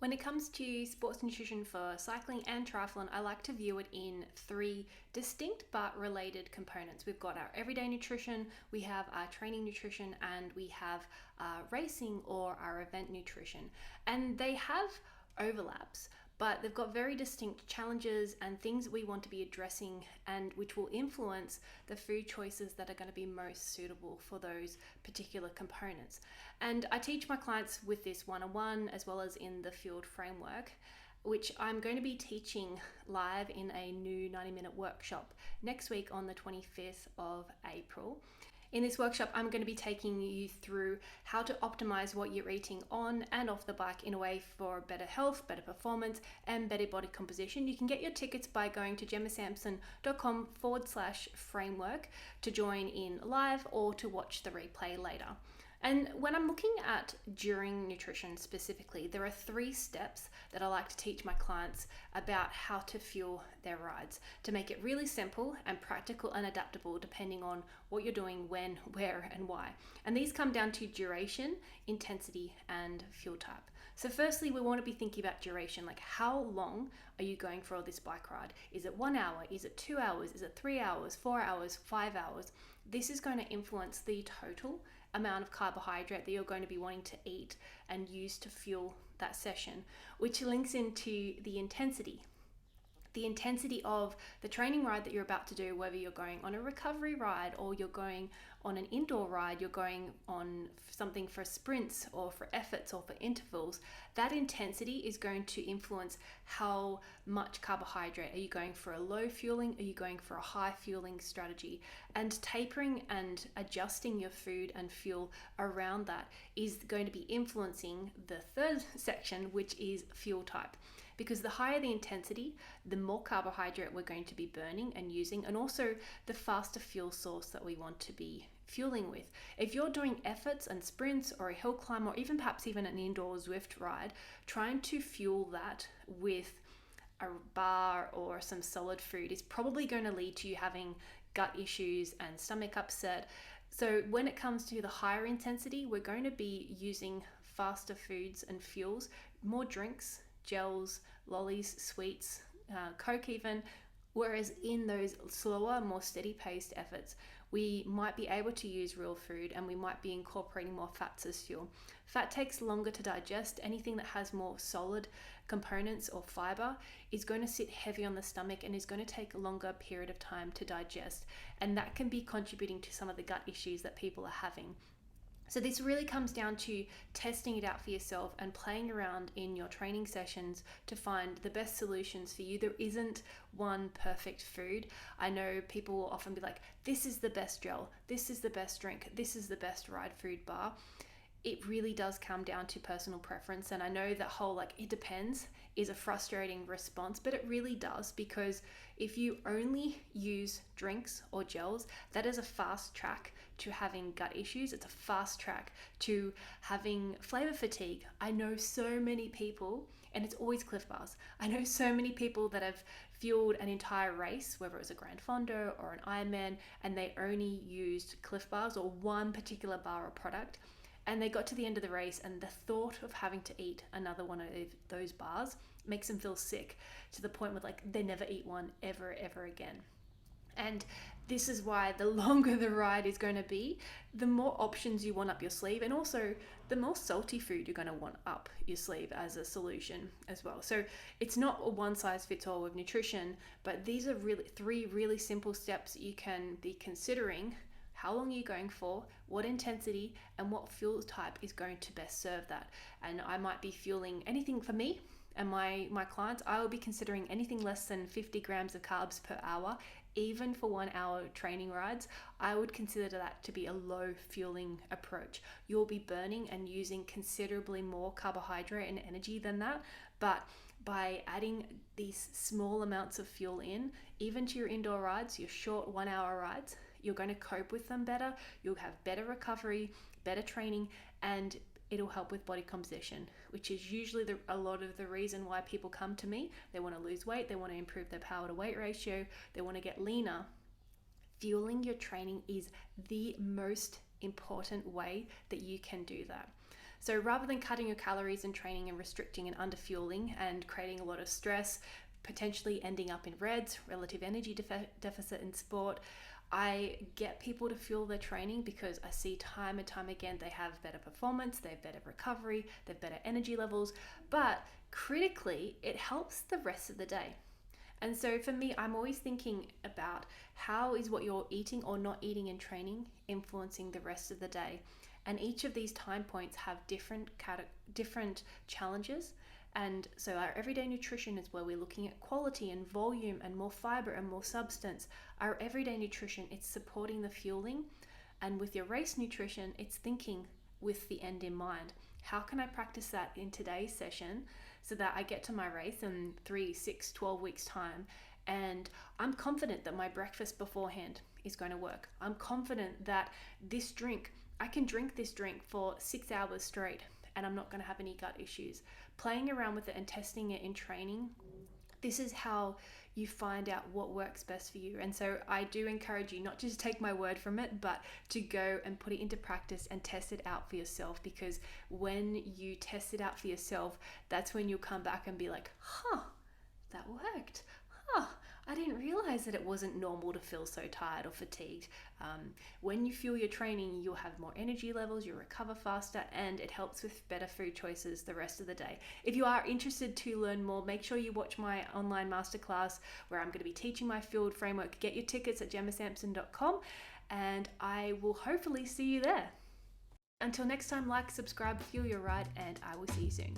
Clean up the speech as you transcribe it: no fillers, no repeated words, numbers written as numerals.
When it comes to sports nutrition for cycling and triathlon, I like to view it in three distinct but related components. We've got our everyday nutrition, we have our training nutrition, and we have our racing or our event nutrition. And they have overlaps, but they've got very distinct challenges and things that we want to be addressing, and which will influence the food choices that are going to be most suitable for those particular components. And I teach my clients with this one-on-one as well as in the field framework, which I'm going to be teaching live in a new 90-minute workshop next week on the 25th of April. In this workshop, I'm going to be taking you through how to optimize what you're eating on and off the bike in a way for better health, better performance, and better body composition. You can get your tickets by going to gemmasampson.com/framework to join in live or to watch the replay later. And when I'm looking at during nutrition specifically, there are 3 steps that I like to teach my clients about how to fuel their rides to make it really simple and practical and adaptable depending on what you're doing, when, where, and why. And these come down to duration, intensity, and fuel type. So firstly, we want to be thinking about duration, like how long are you going for this bike ride? Is it 1 hour? Is it 2 hours? Is it 3 hours, 4 hours, 5 hours? This is going to influence the total amount of carbohydrate that you're going to be wanting to eat and use to fuel that session, which links into the intensity. The intensity of the training ride that you're about to do, whether you're going on a recovery ride or you're going on an indoor ride, you're going on something for sprints or for efforts or for intervals, that intensity is going to influence how much carbohydrate. Are you going for a low fueling? Are you going for a high fueling strategy? And tapering and adjusting your food and fuel around that is going to be influencing the third section, which is fuel type. Because the higher the intensity, the more carbohydrate we're going to be burning and using, and also the faster fuel source that we want to be fueling with. If you're doing efforts and sprints or a hill climb or even perhaps even an indoor Zwift ride, trying to fuel that with a bar or some solid food is probably going to lead to you having gut issues and stomach upset. So when it comes to the higher intensity, we're going to be using faster foods and fuels, more drinks, gels, lollies, sweets, Coke even, whereas in those slower, more steady paced efforts, we might be able to use real food and we might be incorporating more fats as fuel. Fat takes longer to digest. Anything that has more solid components or fiber is going to sit heavy on the stomach and is going to take a longer period of time to digest. And that can be contributing to some of the gut issues that people are having. So this really comes down to testing it out for yourself and playing around in your training sessions to find the best solutions for you. There isn't one perfect food. I know people will often be like, this is the best gel, this is the best drink, this is the best ride food bar. It really does come down to personal preference. And I know that whole it depends is a frustrating response, but it really does, because if you only use drinks or gels, that is a fast track to having gut issues. It's a fast track to having flavor fatigue. I know so many people, and it's always Cliff Bars. I know so many people that have fueled an entire race, whether it was a Grand Fondo or an Ironman, and they only used Cliff Bars or one particular bar or product. And they got to the end of the race and the thought of having to eat another one of those bars makes them feel sick, to the point where they never eat one ever again. And this is why the longer the ride is going to be, the more options you want up your sleeve, and also the more salty food you're going to want up your sleeve as a solution as well. So it's not a one size fits all with nutrition, but these are really 3 really simple steps that you can be considering. How long are you going for, what intensity, and what fuel type is going to best serve that. And I might be fueling anything for me and my clients. I will be considering anything less than 50 grams of carbs per hour. Even for 1 hour training rides, I would consider that to be a low fueling approach. You'll be burning and using considerably more carbohydrate and energy than that, but by adding these small amounts of fuel in, even to your indoor rides, your short 1 hour rides, you're going to cope with them better. You'll have better recovery, better training, and it'll help with body composition, which is usually a lot of the reason why people come to me. They want to lose weight, they want to improve their power to weight ratio, they want to get leaner. Fueling your training is the most important way that you can do that. So rather than cutting your calories and training and restricting and underfueling and creating a lot of stress, potentially ending up in reds, relative energy deficit in sport, I get people to fuel their training because I see time and time again they have better performance, they have better recovery, they have better energy levels, but critically, it helps the rest of the day. And so for me, I'm always thinking about how is what you're eating or not eating in training influencing the rest of the day. And each of these time points have different challenges. And so our everyday nutrition is where we're looking at quality and volume and more fiber and more substance. Our everyday nutrition, it's supporting the fueling. And with your race nutrition, it's thinking with the end in mind. How can I practice that in today's session so that I get to my race in 3, 6, 12 weeks time and I'm confident that my breakfast beforehand is going to work. I'm confident that this drink, I can drink this drink for 6 hours straight and I'm not going to have any gut issues. Playing around with it and testing it in training, this is how you find out what works best for you. And so I do encourage you not just to take my word from it, but to go and put it into practice and test it out for yourself, because when you test it out for yourself, that's when you'll come back and be like, that worked. I didn't realize that it wasn't normal to feel so tired or fatigued. When you fuel your training, you'll have more energy levels, you'll recover faster, and it helps with better food choices the rest of the day. If you are interested to learn more, make sure you watch my online masterclass where I'm going to be teaching my fueled framework. Get your tickets at gemmasampson.com and I will hopefully see you there. Until next time, like, subscribe, fuel your ride, and I will see you soon.